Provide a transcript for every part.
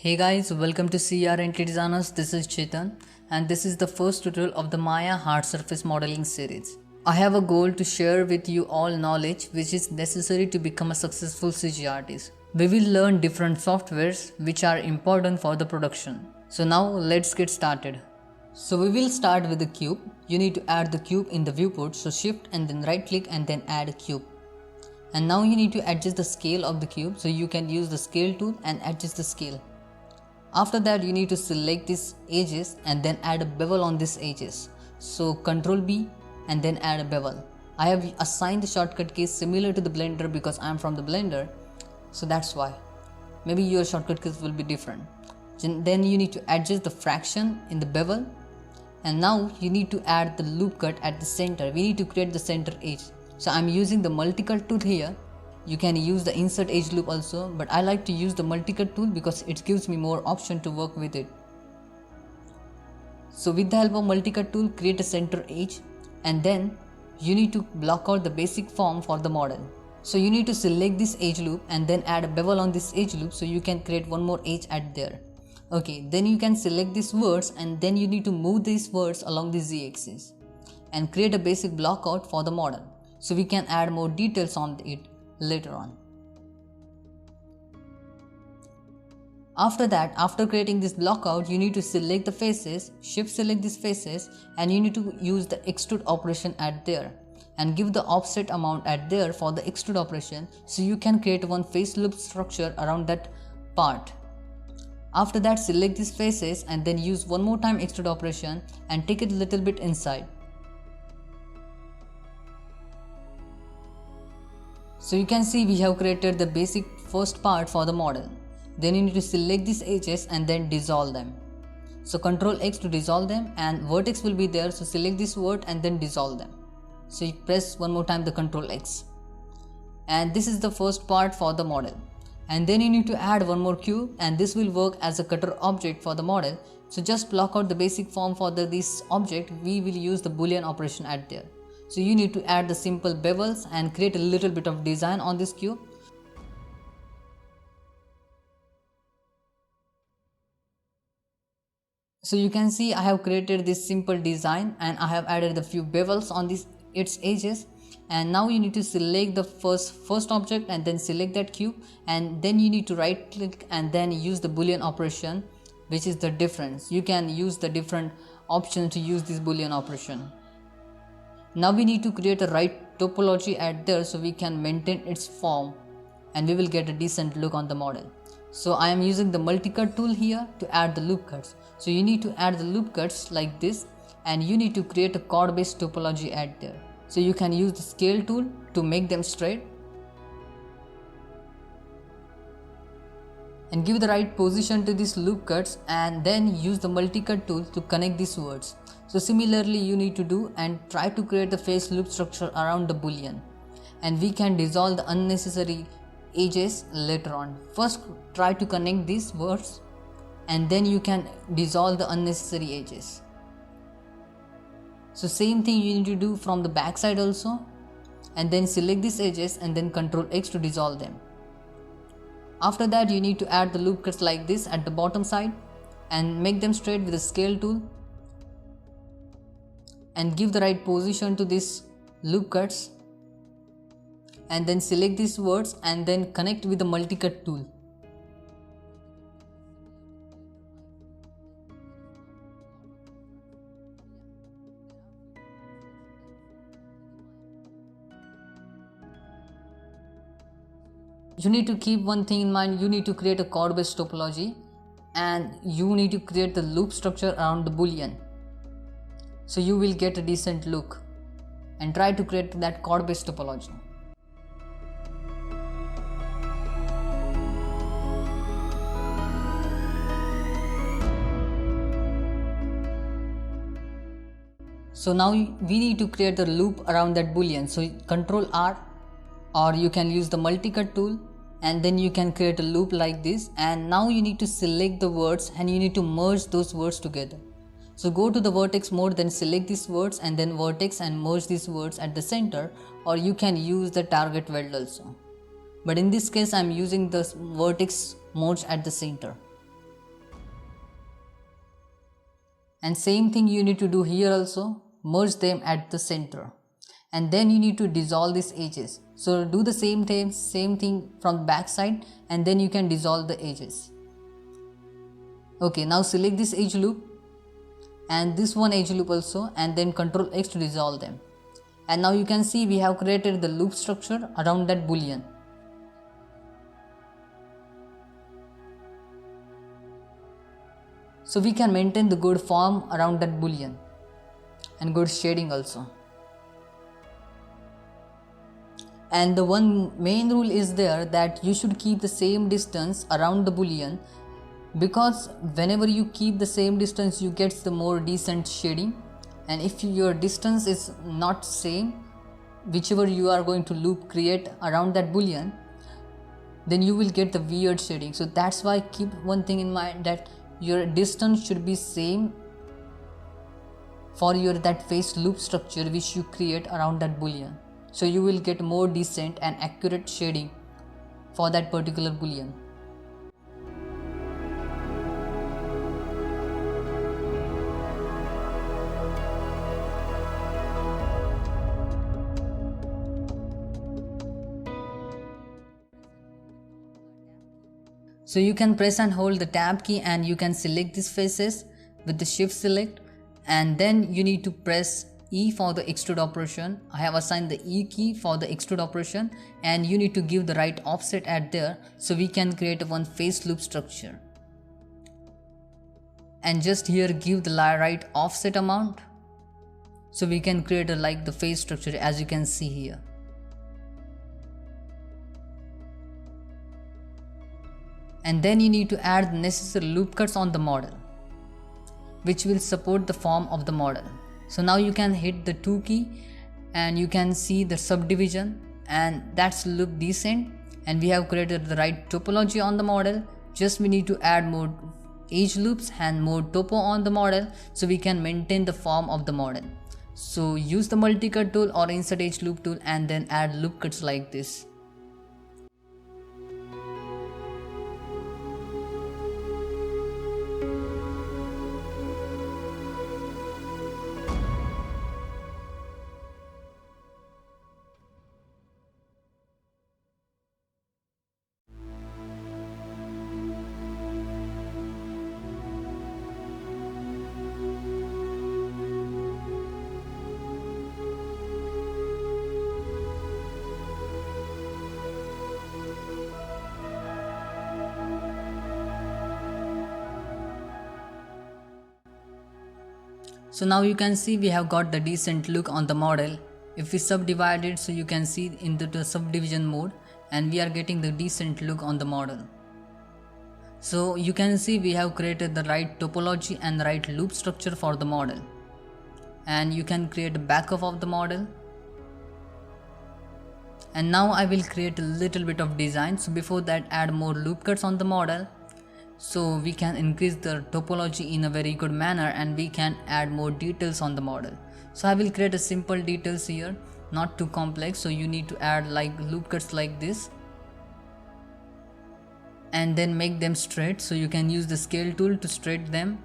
Hey guys, welcome to CR Entity Designers. This is Chetan and this is the first tutorial of the Maya hard surface modeling series. I have a goal to share with you all knowledge which is necessary to become a successful CG artist. We will learn different softwares which are important for the production. So now let's get started. So we will start with the cube. You need to add the cube in the viewport, so shift and then right click and then add a cube. And now you need to adjust the scale of the cube, so you can use the scale tool and adjust the scale. After that you need to select these edges and then add a bevel on these edges. So Ctrl B and then add a bevel. I have assigned the shortcut keys similar to the Blender because I am from the Blender, so that's why. Maybe your shortcut keys will be different. Then you need to adjust the fraction in the bevel, and now you need to add the loop cut at the center. We need to create the center edge. So I am using the multi-cut tool here. You can use the insert edge loop also, but I like to use the multi-cut tool because it gives me more option to work with it. So with the help of multi-cut tool, create a center edge, and then you need to block out the basic form for the model. So you need to select this edge loop and then add a bevel on this edge loop, so you can create one more edge at there. Okay, then you can select these words and then you need to move these words along the z-axis and create a basic block out for the model, so we can add more details on it later on. After that, after creating this block out, you need to select the faces, shift select these faces, and you need to use the extrude operation at there and give the offset amount at there for the extrude operation, so you can create one face loop structure around that part. After that, select these faces and then use one more time extrude operation and take it a little bit inside. So you can see we have created the basic first part for the model. Then you need to select these edges and then dissolve them. So Ctrl X to dissolve them, and vertex will be there, so select this word and then dissolve them. So you press one more time the Ctrl X. And this is the first part for the model. And then you need to add one more cube, and this will work as a cutter object for the model. So just block out the basic form for this object. We will use the boolean operation at there. So you need to add the simple bevels and create a little bit of design on this cube. So you can see I have created this simple design and I have added a few bevels on its edges. And now you need to select the first object and then select that cube, and then you need to right click and then use the boolean operation, which is the difference. You can use the different options to use this boolean operation. Now we need to create a right topology at there, so we can maintain its form and we will get a decent look on the model. So I am using the multi-cut tool here to add the loop cuts. So you need to add the loop cuts like this, and you need to create a chord based topology at there. So you can use the scale tool to make them straight and give the right position to these loop cuts, and then use the multi-cut tool to connect these words. So similarly you need to do and try to create the face loop structure around the boolean, and we can dissolve the unnecessary edges later on. First try to connect these words and then you can dissolve the unnecessary edges. So same thing you need to do from the back side also, and then select these edges and then Ctrl X to dissolve them. After that you need to add the loop cuts like this at the bottom side and make them straight with the scale tool and give the right position to these loop cuts, and then select these words and then connect with the multi-cut tool. You need to keep one thing in mind. You need to create a chord based topology and you need to create the loop structure around the boolean, so you will get a decent look, and try to create that chord based topology. So now we need to create the loop around that boolean. So Ctrl R, or you can use the multi-cut tool, and then you can create a loop like this. And now you need to select the words and you need to merge those words together. So go to the vertex mode, then select these words and then vertex and merge these words at the center, or you can use the target weld also. But in this case I am using the vertex merge at the center. And same thing you need to do here also, merge them at the center. And then you need to dissolve these edges. So do the same thing from the back side, and then you can dissolve the edges. Okay, now select this edge loop and this one edge loop also, and then Ctrl X to dissolve them. And now you can see we have created the loop structure around that boolean. So we can maintain the good form around that boolean and good shading also. And the one main rule is there that you should keep the same distance around the boolean, because whenever you keep the same distance you get the more decent shading. And if your distance is not same, whichever you are going to loop create around that boolean, then you will get the weird shading. So that's why keep one thing in mind, that your distance should be same for your that face loop structure which you create around that boolean. So you will get more decent and accurate shading for that particular boolean. So you can press and hold the tab key and you can select these faces with the shift select, and then you need to press E for the extrude operation. I have assigned the E key for the extrude operation, and you need to give the right offset at there so we can create one face loop structure. And just here give the right offset amount so we can create like the face structure as you can see here. And then you need to add the necessary loop cuts on the model, which will support the form of the model. So now you can hit the 2 key and you can see the subdivision, and that's look decent, and we have created the right topology on the model. Just we need to add more edge loops and more topo on the model so we can maintain the form of the model. So use the multi-cut tool or insert edge loop tool and then add loop cuts like this. So now you can see we have got the decent look on the model. If we subdivide it, so you can see into the subdivision mode, and we are getting the decent look on the model. So you can see we have created the right topology and the right loop structure for the model. And you can create a backup of the model. And now I will create a little bit of design. So before that, add more loop cuts on the model, so we can increase the topology in a very good manner and we can add more details on the model. So I will create a simple details here, not too complex. So you need to add like loop cuts like this and then make them straight. So you can use the scale tool to straighten them.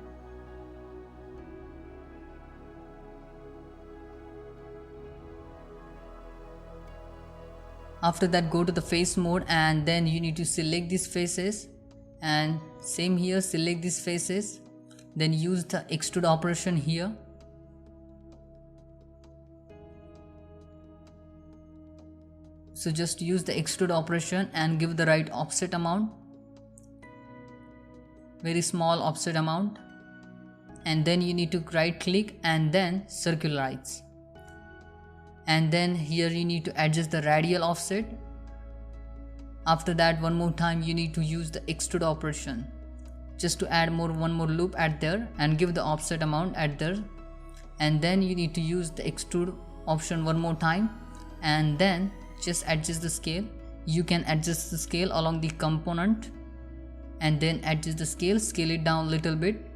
After that, go to the face mode and then you need to select these faces, and same here, select these faces, then use the extrude operation here. So just use the extrude operation and give the right offset amount, very small offset amount, and then you need to right click and then circularize. And then here you need to adjust the radial offset. After that, one more time you need to use the extrude operation just to add one more loop at there and give the offset amount at there. And then you need to use the extrude option one more time and then just adjust the scale. You can adjust the scale along the component and then adjust the scale it down a little bit,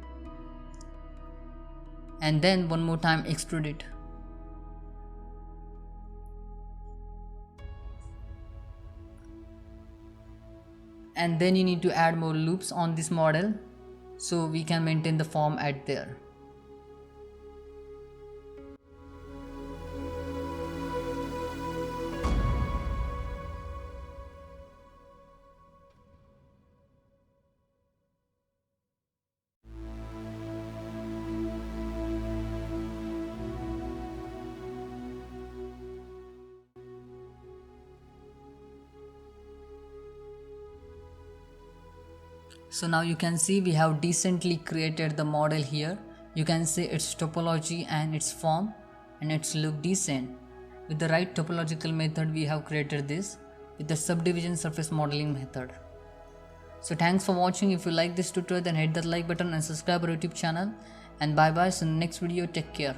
and then one more time extrude it. And then you need to add more loops on this model so we can maintain the form at there. So now you can see we have decently created the model here. You can see its topology and its form, and it's look decent. With the right topological method we have created this with the subdivision surface modeling method. So thanks for watching. If you like this tutorial, then hit that like button and subscribe our YouTube channel, and bye bye. So in the next video, take care.